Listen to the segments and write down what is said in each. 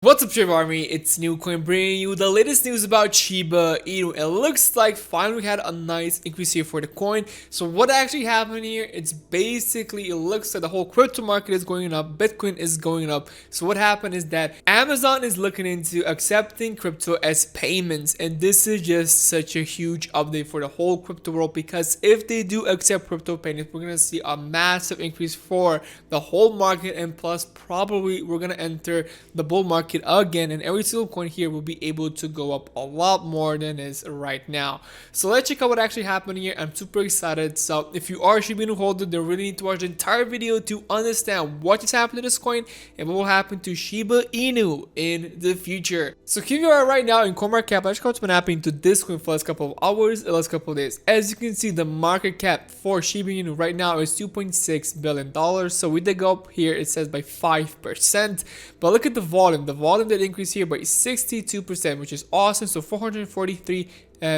What's up, Shiba Army? It's New Coin bringing you the latest news about Shiba Inu. It looks like finally we had a nice increase here for the coin. So what actually happened here? It's basically, it looks like the whole crypto market is going up, Bitcoin is going up. So what happened is that Amazon is looking into accepting crypto as payments, and this is just such a huge update for the whole crypto world, because if they do accept crypto payments, we're gonna see a massive increase for the whole market, and plus probably we're gonna enter the bull market again, and every single coin here will be able to go up a lot more than is right now. So let's check out what actually happened here. I'm super excited. So if you are a Shiba Inu holder, then really need to watch the entire video to understand what just happened to this coin and what will happen to Shiba Inu in the future. So here you are right now in CoinMarketCap. Let's check out what's been happening to this coin for the last couple of hours, the last couple of days. As you can see, the market cap for Shiba Inu right now is $2.6 billion. So we did go up here, it says by 5%, but look at the volume. The volume did increase here by 62%, which is awesome. So $443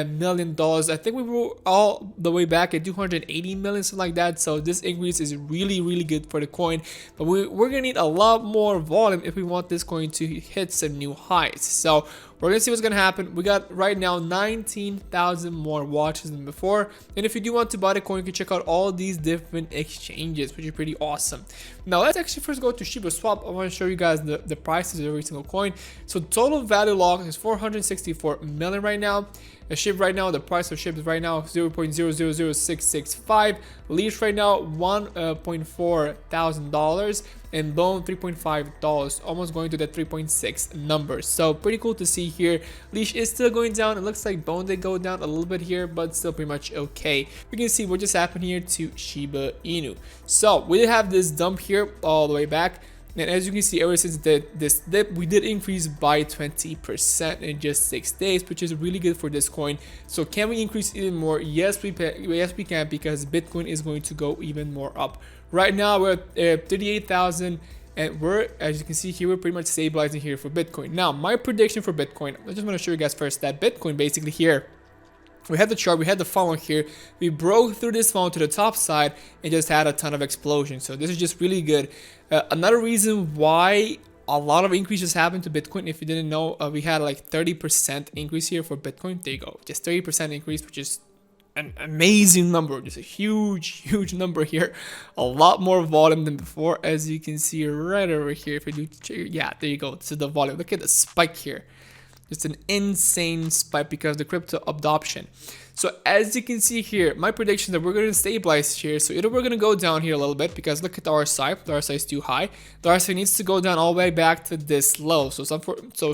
million. I think we were all the way back at 280 million, something like that. So this increase is really good for the coin, but we're gonna need a lot more volume if we want this coin to hit some new highs. So we're gonna see what's gonna happen. We got right now 19,000 more watches than before, and if you do want to buy the coin, you can check out all these different exchanges, which is pretty awesome. Now let's actually first go to shibaswap. I want to show you guys the prices of every single coin. So total value locked is 464 million right now. A shib right now, the price of shib is right now 0.000665. Leash right now $1.4 thousand, and loan $3.5, almost going to the 3.6 number. So pretty cool to see here. Leash is still going down. It looks like bone did go down a little bit here, but still pretty much okay. We can see what just happened here to Shiba Inu. So we did have this dump here all the way back, and as you can see, ever since this dip, we did increase by 20% in just 6 days, which is really good for this coin. So can we increase even more? Yes, we can, because Bitcoin is going to go even more up. Right now we're at 38,000, and we're, as you can see here, we're pretty much stabilizing here for Bitcoin. Now my prediction for Bitcoin, I just want to show you guys first that Bitcoin basically here, we had the chart, we had the funnel here, we broke through this funnel to the top side and just had a ton of explosion. So this is just really good. Another reason why a lot of increases happened to Bitcoin, if you didn't know, we had like 30% increase here for Bitcoin. There you go, just 30% increase, which is an amazing number, just a huge number here. A lot more volume than before, as you can see right over here. If you do, yeah, there you go. This is the volume. Look at the spike here. It's an insane spike because of the crypto adoption. So as you can see here, my prediction is that we're going to stabilize here. So either we're going to go down here a little bit, because look at the RSI. The RSI is too high. The RSI needs to go down all the way back to this low. So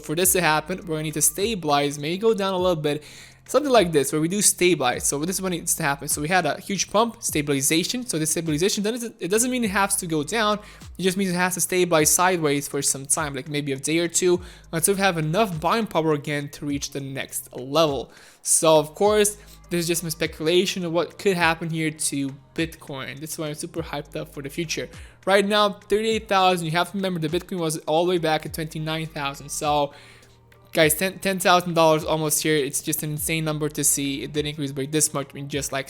for this to happen, we're going to need to stabilize, maybe go down a little bit. Something like this, where we do stabilize. So this is what needs to happen. So we had a huge pump, stabilization. So this stabilization, it doesn't mean it has to go down. It just means it has to stabilize sideways for some time, like maybe a day or two, until we have enough buying power again to reach the next level. So of course, this is just my speculation of what could happen here to Bitcoin. This is why I'm super hyped up for the future. Right now, 38,000. You have to remember the Bitcoin was all the way back at 29,000. So guys, $10,000 almost here. It's just an insane number to see. It did increase by this much in just like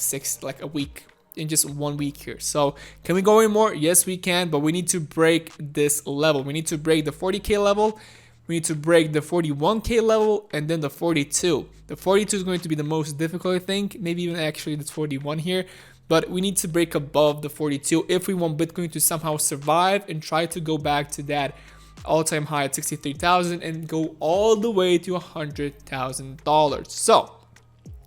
a week, in just 1 week here. So can we go in more? Yes, we can, but we need to break this level. We need to break the 40k level. We need to break the 41k level, and then the 42. The 42 is going to be the most difficult, I think. Maybe even actually this 41 here. But we need to break above the 42 if we want Bitcoin to somehow survive and try to go back to that all-time high at 63,000 and go all the way to $100,000. So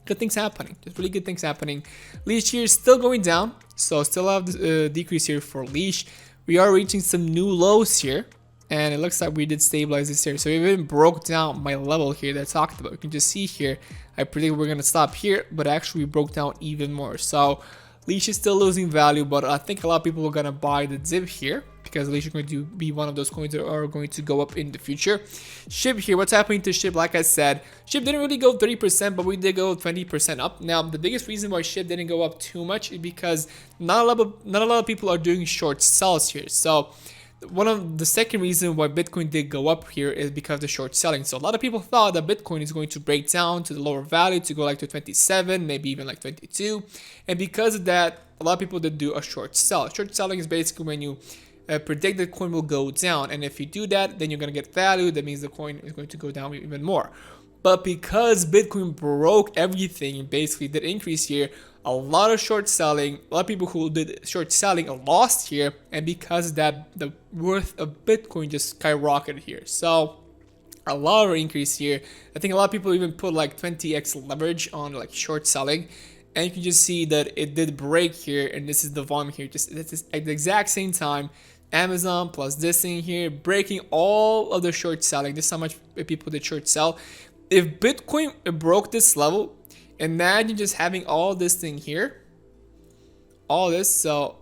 good things happening, just really good things happening. Leash here is still going down, so still have the decrease here for leash. We are reaching some new lows here, and it looks like we did stabilize this here. So we even broke down my level here that I talked about. You can just see here, I predict we're gonna stop here, but actually we broke down even more. So leash is still losing value, but I think a lot of people are gonna buy the dip here, because leash is going to be one of those coins that are going to go up in the future. Shib here, what's happening to shib? Like I said, shib didn't really go 30%, but we did go 20% up. Now the biggest reason why shib didn't go up too much is because not a lot of people are doing short sells here. So one of the second reason why Bitcoin did go up here is because of the short selling. So a lot of people thought that Bitcoin is going to break down to the lower value, to go like to 27, maybe even like 22, and because of that, a lot of people did do a short sell. Short selling is basically when you predict that coin will go down, and if you do that, then you're going to get value. That means the coin is going to go down even more. But because Bitcoin broke everything and basically did increase here, a lot of short selling, a lot of people who did short selling lost here, and because of that, the worth of Bitcoin just skyrocketed here. So a lot of increase here. I think a lot of people even put like 20x leverage on like short selling, and you can just see that it did break here, and this is the volume here. Just this is at the exact same time. Amazon plus this thing here, breaking all of the short selling. This is how much people did short sell. If Bitcoin broke this level, imagine just having all this thing here, all this, so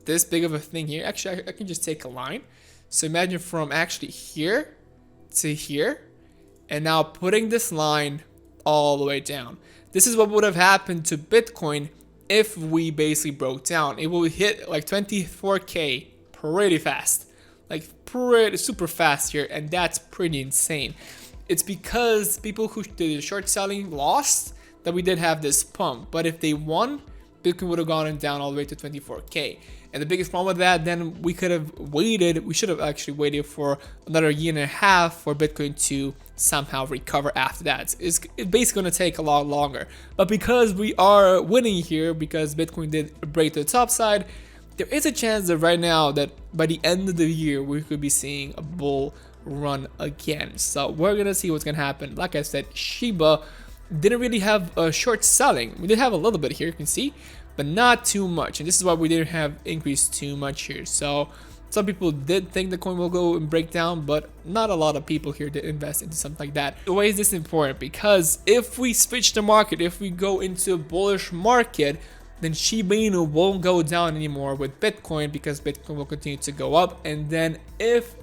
this big of a thing here. Actually, I can just take a line. So imagine from actually here to here, and now putting this line all the way down. This is what would have happened to Bitcoin if we basically broke down. It will hit like 24K pretty fast, like pretty super fast here, and that's pretty insane. It's because people who did short selling lost that we did have this pump. But if they won, Bitcoin would have gone down all the way to 24K. And the biggest problem with that, then we could have waited. We should have actually waited for another year and a half for Bitcoin to somehow recover after that. It's basically going to take a lot longer. But because we are winning here, because Bitcoin did break to the top side, there is a chance that right now that by the end of the year, we could be seeing a bull run again. So we're gonna see what's gonna happen. Like I said, Shiba didn't really have a short selling. We did have a little bit here, you can see, but not too much, and this is why we didn't have increased too much here. So some people did think the coin will go and break down, but not a lot of people here did invest into something like that. Why is this important? Because if we switch the market, if we go into a bullish market, then Shiba Inu won't go down anymore with Bitcoin, because Bitcoin will continue to go up. And then if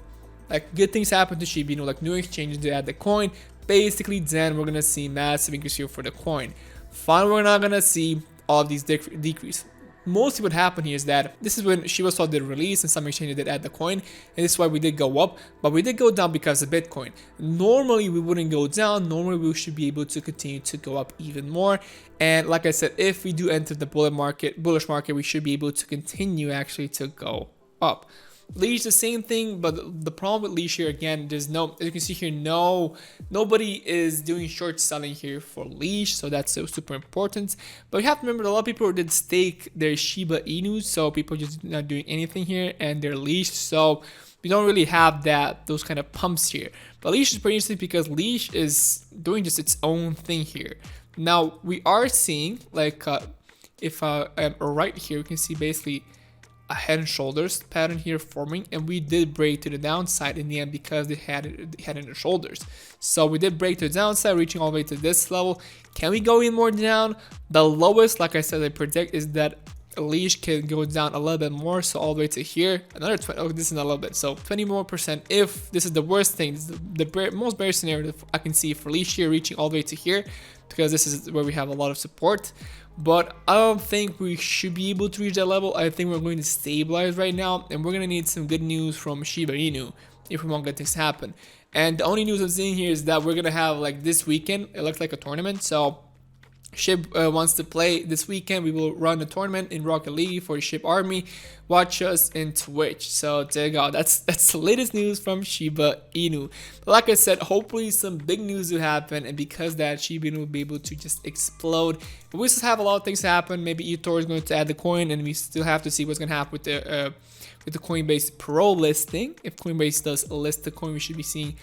like good things happen to Shiba Inu, like new exchanges to add the coin, basically then we're gonna see massive increase here for the coin. Fine, we're not gonna see all of these decrease. Mostly what happened here is that this is when shibaswap did release and some exchanges did add the coin, and this is why we did go up, but we did go down because of Bitcoin. Normally we wouldn't go down. Normally we should be able to continue to go up even more. And like I said, if we do enter the bullish market, we should be able to continue actually to go up. Leash, the same thing, but the problem with Leash here, again, there's no, as you can see here, nobody is doing short selling here for Leash, so that's so super important. But you have to remember that a lot of people did stake their Shiba Inu, so people just not doing anything here, and they're Leash, so we don't really have those kind of pumps here. But Leash is pretty interesting because Leash is doing just its own thing here. Now we are seeing like if I'm right here, you can see basically a head and shoulders pattern here forming, and we did break to the downside in the end because they had head and shoulders. So we did break to the downside, reaching all the way to this level. Can we go in more down? The lowest, like I said, I predict is that Leash can go down a little bit more, so all the way to here. Another 20. Oh, this is a little bit, so 20 more percent. If this is the worst thing, this is the most bearish scenario that I can see for Leash here, reaching all the way to here, because this is where we have a lot of support. But I don't think we should be able to reach that level. I think we're going to stabilize right now, and we're going to need some good news from Shiba Inu if we want good things to happen. And the only news I'm seeing here is that we're going to have, like, this weekend, it looks like a tournament. So Shib wants to play this weekend. We will run a tournament in Rocket League for the Shib Army. Watch us in Twitch. So there you go. That's the latest news from Shiba Inu. But like I said, hopefully some big news will happen, and because that, Shiba Inu will be able to just explode. But we still have a lot of things to happen. Maybe eToro is going to add the coin, and we still have to see what's going to happen with the Coinbase Pro listing. If Coinbase does list the coin, we should be seeing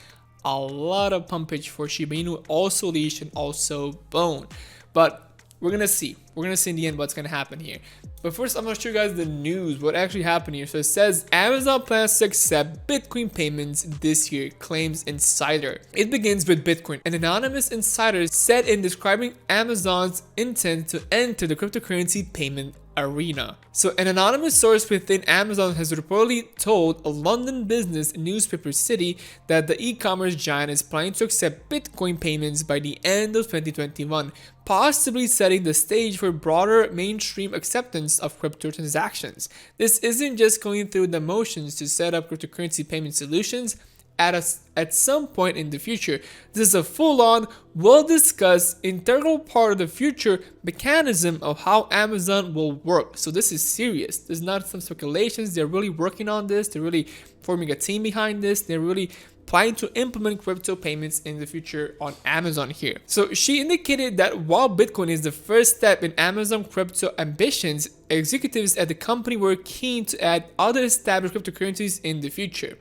a lot of pumpage for Shiba Inu, also Leash, and also Bone. But we're going to see. We're going to see in the end what's going to happen here. But first, I'm going to show you guys the news, what actually happened here. So it says, Amazon plans to accept Bitcoin payments this year, claims insider. It begins with Bitcoin. An anonymous insider said in describing Amazon's intent to enter the cryptocurrency payment arena. So an anonymous source within Amazon has reportedly told a London business newspaper City that the e-commerce giant is planning to accept Bitcoin payments by the end of 2021, possibly setting the stage for broader mainstream acceptance of crypto transactions. This isn't just going through the motions to set up cryptocurrency payment solutions. at some point in the future. This is a full-on, well-discussed, integral part of the future mechanism of how Amazon will work. So this is serious. There's not some speculations. They're really working on this. They're really forming a team behind this. They're really planning to implement crypto payments in the future on Amazon here. So she indicated that while Bitcoin is the first step in Amazon crypto ambitions, executives at the company were keen to add other established cryptocurrencies in the future.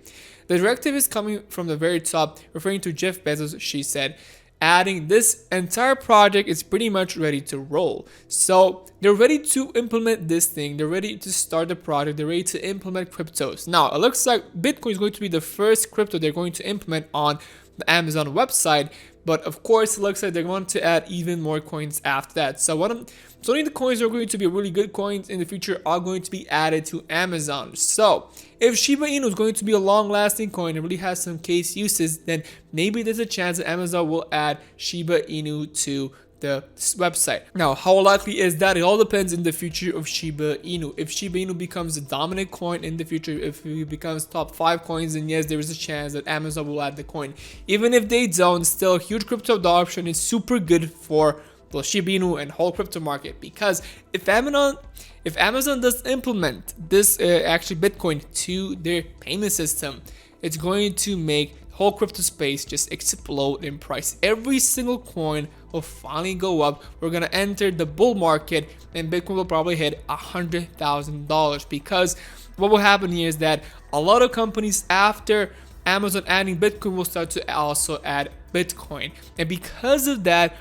The directive is coming from the very top, referring to Jeff Bezos, she said, adding this entire project is pretty much ready to roll. So they're ready to implement this thing. They're ready to start the project. They're ready to implement cryptos. Now, it looks like Bitcoin is going to be the first crypto they're going to implement on the Amazon website. But of course, it looks like they're going to add even more coins after that. So only the coins that are going to be really good coins in the future are going to be added to Amazon. So if Shiba Inu is going to be a long-lasting coin and really has some case uses, then maybe there's a chance that Amazon will add Shiba Inu to the website. Now, how likely is that? It all depends in the future of Shiba Inu. If Shiba Inu becomes a dominant coin in the future, if it becomes top 5 coins, then yes, there is a chance that Amazon will add the coin. Even if they don't, still huge crypto adoption is super good for the Shiba Inu and whole crypto market, because if Amazon does implement this actually Bitcoin to their payment system, it's going to make whole crypto space just explode in price. Every single coin will finally go up. We're gonna enter the bull market and Bitcoin will probably hit $100,000, because what will happen here is that a lot of companies after Amazon adding Bitcoin will start to also add Bitcoin, and because of that,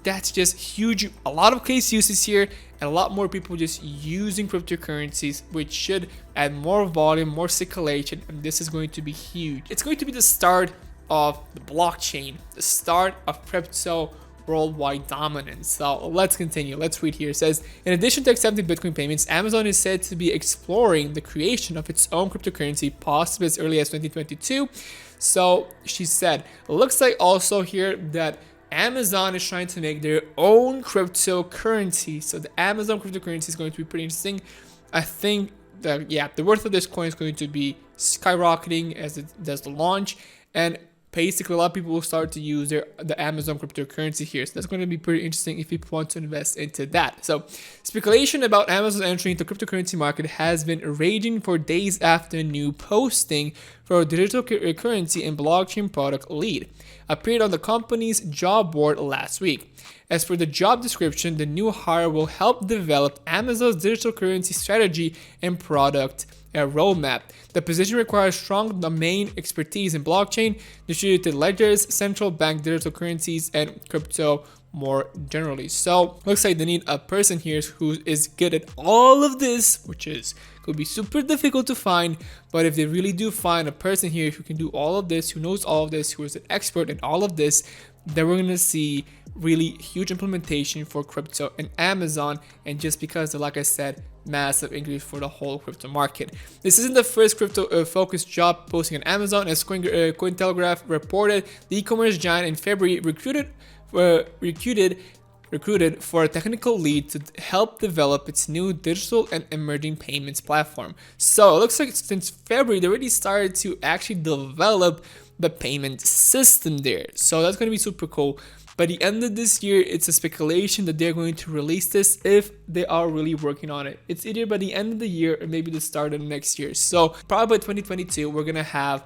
that's just huge. A lot of case uses here and a lot more people just using cryptocurrencies, which should add more volume, more circulation, and this is going to be huge. It's going to be the start of the blockchain, the start of crypto worldwide dominance. So let's continue. Let's read here. It says, in addition to accepting Bitcoin payments, Amazon is said to be exploring the creation of its own cryptocurrency, possibly as early as 2022. So she said, it looks like also here that Amazon is trying to make their own cryptocurrency. So the Amazon cryptocurrency is going to be pretty interesting. I think that, yeah, the worth of this coin is going to be skyrocketing as it does the launch, and basically a lot of people will start to use the Amazon cryptocurrency here. So that's going to be pretty interesting if people want to invest into that. So speculation about Amazon entering into the cryptocurrency market has been raging for days after a new posting for a digital currency and blockchain product lead appeared on the company's job board last week. As for the job description, the new hire will help develop Amazon's digital currency strategy and product roadmap. The position requires strong domain expertise in blockchain, distributed ledgers, central bank digital currencies, and crypto more generally. So looks like they need a person here who is good at all of this, which could be super difficult to find. But if they really do find a person here who can do all of this, who knows all of this, who is an expert in all of this, then we're gonna see really huge implementation for crypto and Amazon. And just because, like I said, massive increase for the whole crypto market. This isn't the first crypto focused job posting on Amazon. As Cointelegraph reported, the e-commerce giant in February recruited for a technical lead to help develop its new digital and emerging payments platform. So it looks like since February they already started to actually develop the payment system there. So that's going to be super cool. By the end of this year, it's a speculation that they're going to release this, if they are really working on it. It's either by the end of the year or maybe the start of next year. So probably by 2022, we're going to have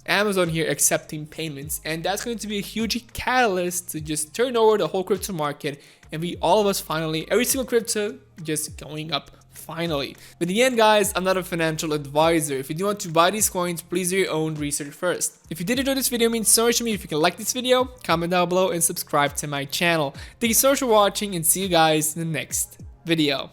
Amazon here accepting payments. And that's going to be a huge catalyst to just turn over the whole crypto market and be all of us finally, every single crypto just going up finally. But in the end, guys, I'm not a financial advisor. If you do want to buy these coins, please do your own research first. If you did enjoy this video, it means so much to me. If you can like this video, comment down below and subscribe to my channel. Thank you so much for watching, and see you guys in the next video.